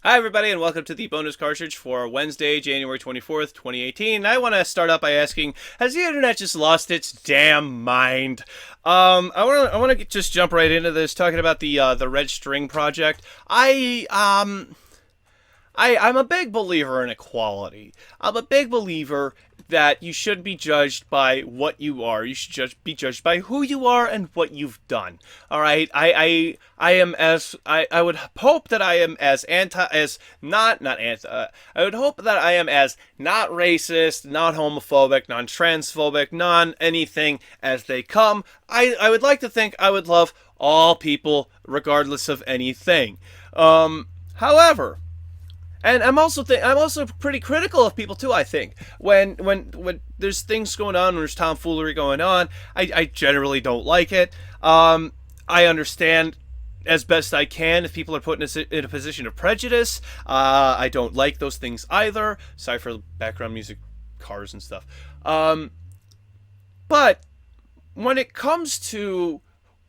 Hi, everybody, and welcome to the bonus cartridge for Wednesday, January 24th, 2018. I want to start out by asking, has the internet just lost its damn mind? I want to just jump right into this, talking about the Red String project. I'm a big believer in equality. I'm a big believer that you shouldn't be judged by what you are. You should be judged by who you are and what you've done. All right. I would hope that I am as anti as not anti. I would hope that I am as not racist, not homophobic, non transphobic, non anything as they come. I would like to think I would love all people regardless of anything. However, and I'm also pretty critical of people too. I think when there's things going on, when there's tomfoolery going on, I generally don't like it. I understand as best I can if people are put in a position of prejudice. I don't like those things either. Sorry for the background music, cars and stuff. But when it comes to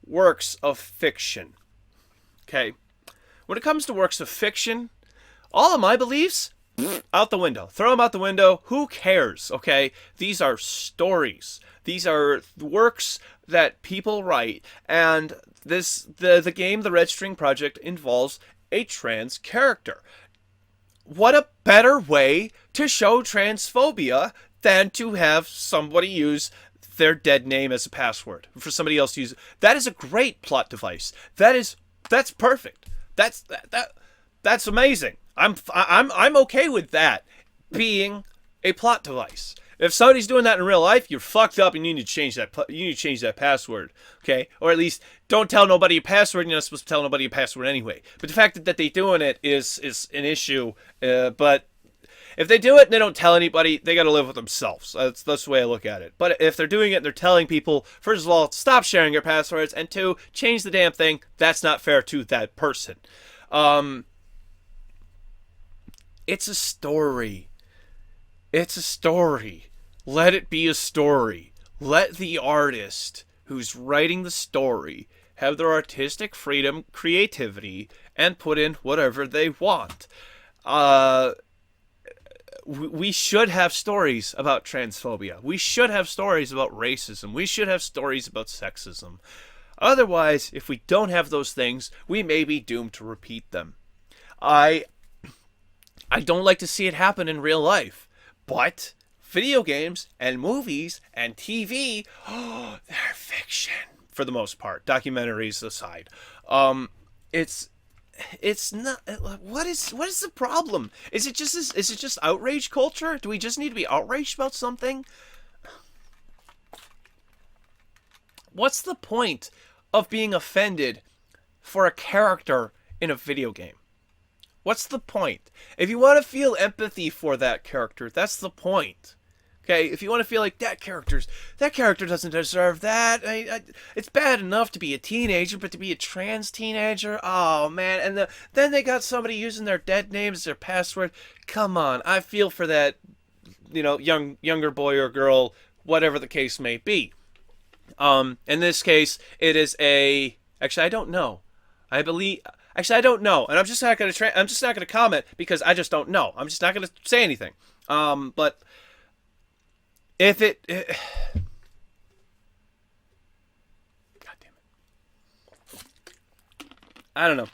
works of fiction, okay, when it comes to works of fiction, all of my beliefs, out the window. Throw them out the window. Who cares? Okay? These are stories. These are works that people write. And the game, the Red String Project, involves a trans character. What a better way to show transphobia than to have somebody use their dead name as a password for somebody else to use. That is a great plot device. That's perfect. That's amazing. I'm okay with that being a plot device. If somebody's doing that in real life, you're fucked up, and you need to change that. You need to change that password, okay? Or at least don't tell nobody your password. You're not supposed to tell nobody your password anyway. But the fact that they doing it is an issue. But if they do it and they don't tell anybody, they got to live with themselves. That's the way I look at it. But if they're doing it and they're telling people, first of all, stop sharing your passwords, and two, change the damn thing. That's not fair to that person. It's a story. It's a story. Let it be a story. Let the artist who's writing the story have their artistic freedom, creativity, and put in whatever they want. We should have stories about transphobia. We should have stories about racism. We should have stories about sexism. Otherwise, if we don't have those things, we may be doomed to repeat them. I don't like to see it happen in real life, but video games and movies and TV, they're fiction for the most part. Documentaries aside, it's not. What is the problem? Is it just outrage culture? Do we just need to be outraged about something? What's the point of being offended for a character in a video game? What's the point? If you want to feel empathy for that character, that's the point. Okay, if you want to feel like that character doesn't deserve that. It's bad enough to be a teenager, but to be a trans teenager, oh man! And then they got somebody using their dead name as their password. Come on, I feel for that, younger boy or girl, whatever the case may be. In this case, it is actually, I don't know. Actually, I don't know, and I'm just not gonna comment because I just don't know. I'm just not gonna say anything. But if God damn it, I don't know.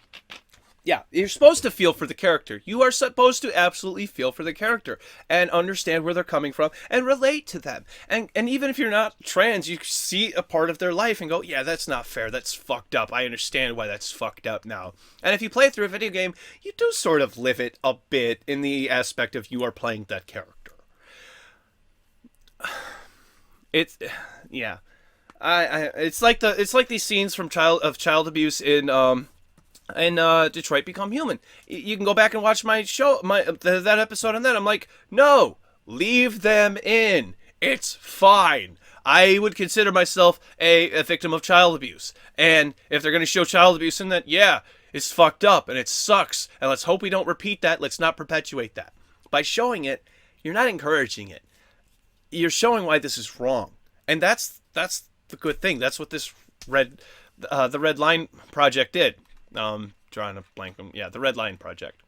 Yeah, you're supposed to feel for the character. You are supposed to absolutely feel for the character and understand where they're coming from and relate to them. And even if you're not trans, you see a part of their life and go, yeah, that's not fair. That's fucked up. I understand why that's fucked up now. And if you play through a video game, you do sort of live it a bit in the aspect of you are playing that character. It's yeah. It's like these scenes from child abuse in Detroit Become Human. You can go back and watch my show, that episode on that. I'm like, no, leave them in. It's fine. I would consider myself a victim of child abuse. And if they're going to show child abuse in that, yeah, it's fucked up and it sucks. And let's hope we don't repeat that. Let's not perpetuate that. By showing it, you're not encouraging it. You're showing why this is wrong. And that's the good thing. That's what this the Red Line Project did. Drawing a blank. Yeah, the Red Line Project.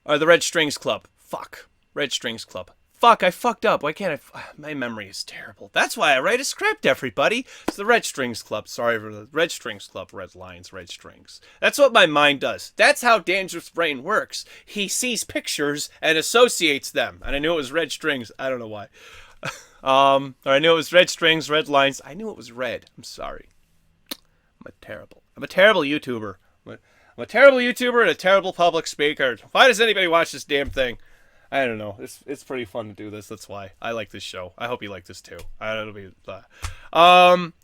Or the Red Strings Club. Fuck. Red Strings Club. Fuck, I fucked up. Why can't I? My memory is terrible. That's why I write a script, everybody. It's the Red Strings Club. Sorry for the Red Strings Club. Red lines, red strings. That's what my mind does. That's how Dangerous Brain works. He sees pictures and associates them. And I knew it was red strings. I don't know why. Or I knew it was red strings, red lines. I knew it was red. I'm sorry. I'm a terrible YouTuber. I'm a terrible YouTuber and a terrible public speaker. Why does anybody watch this damn thing? I don't know. It's pretty fun to do this. That's why I like this show. I hope you like this too. It'll be.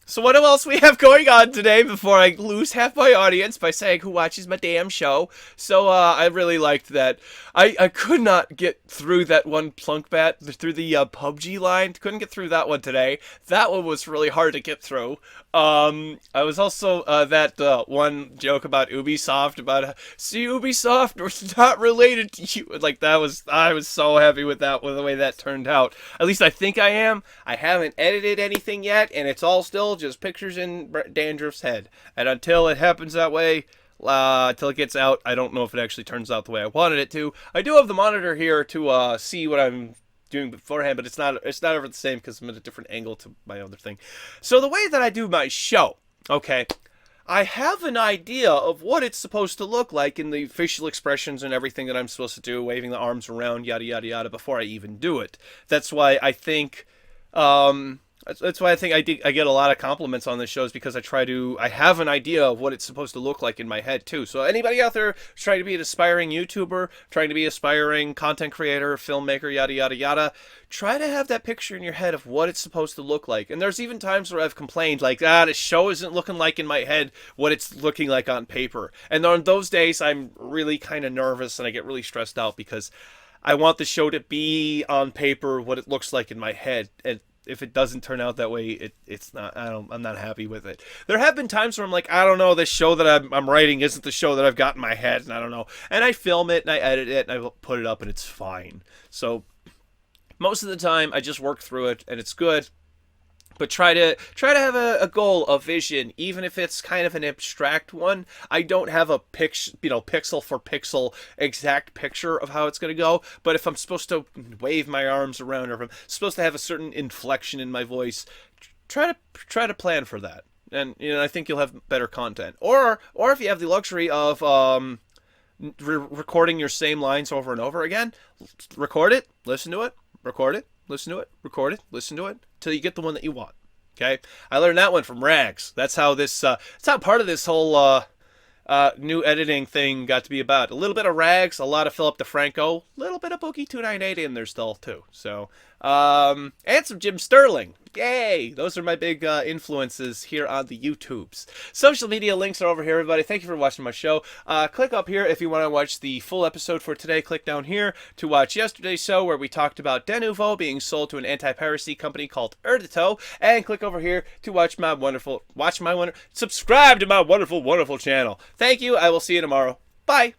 So what else we have going on today before I lose half my audience by saying who watches my damn show? So I really liked that. I could not get through that one plunk bat through the PUBG line. Couldn't get through that one today. That one was really hard to get through. I was also that one joke about Ubisoft about see Ubisoft was not related to you. Like I was so happy with that with the way that turned out. At least I think I am. I haven't edited anything yet, and it's all still just pictures in Dandruff's head. And until it happens that way, until it gets out, I don't know if it actually turns out the way I wanted it to. I do have the monitor here to see what I'm doing beforehand, but it's not ever the same because I'm at a different angle to my other thing. So the way that I do my show, okay, I have an idea of what it's supposed to look like in the facial expressions and everything that I'm supposed to do, waving the arms around, yada yada yada, before I even do it. That's why I think I get a lot of compliments on this show, is because I have an idea of what it's supposed to look like in my head too. So anybody out there trying to be an aspiring YouTuber, trying to be an aspiring content creator, filmmaker, yada yada yada, try to have that picture in your head of what it's supposed to look like. And there's even times where I've complained like, this show isn't looking like in my head what it's looking like on paper. And on those days I'm really kind of nervous and I get really stressed out because I want the show to be on paper what it looks like in my head. And if it doesn't turn out that way, it's not. I'm not happy with it. There have been times where I'm like, I don't know, this show that I'm writing isn't the show that I've got in my head, and I don't know. And I film it and I edit it and I put it up and it's fine. So most of the time I just work through it and it's good. But try to have a goal, a vision, even if it's kind of an abstract one. I don't have a pixel for pixel exact picture of how it's going to go. But if I'm supposed to wave my arms around, or if I'm supposed to have a certain inflection in my voice, try to plan for that. And I think you'll have better content. Or if you have the luxury of recording your same lines over and over again, record it, listen to it, record it, listen to it, record it, listen to it, till you get the one that you want. Okay? I learned that one from Rags. That's how part of this whole new editing thing got to be about. A little bit of Rags, a lot of Philip DeFranco, a little bit of Boogie 298 in there still too. So, and some Jim Sterling. Yay! Those are my big influences here on the YouTubes. Social media links are over here, everybody. Thank you for watching my show. Click up here if you want to watch the full episode for today. Click down here to watch yesterday's show where we talked about Denuvo being sold to an anti-piracy company called Erdito. And click over here to subscribe to my wonderful channel. Thank you. I will see you tomorrow. Bye.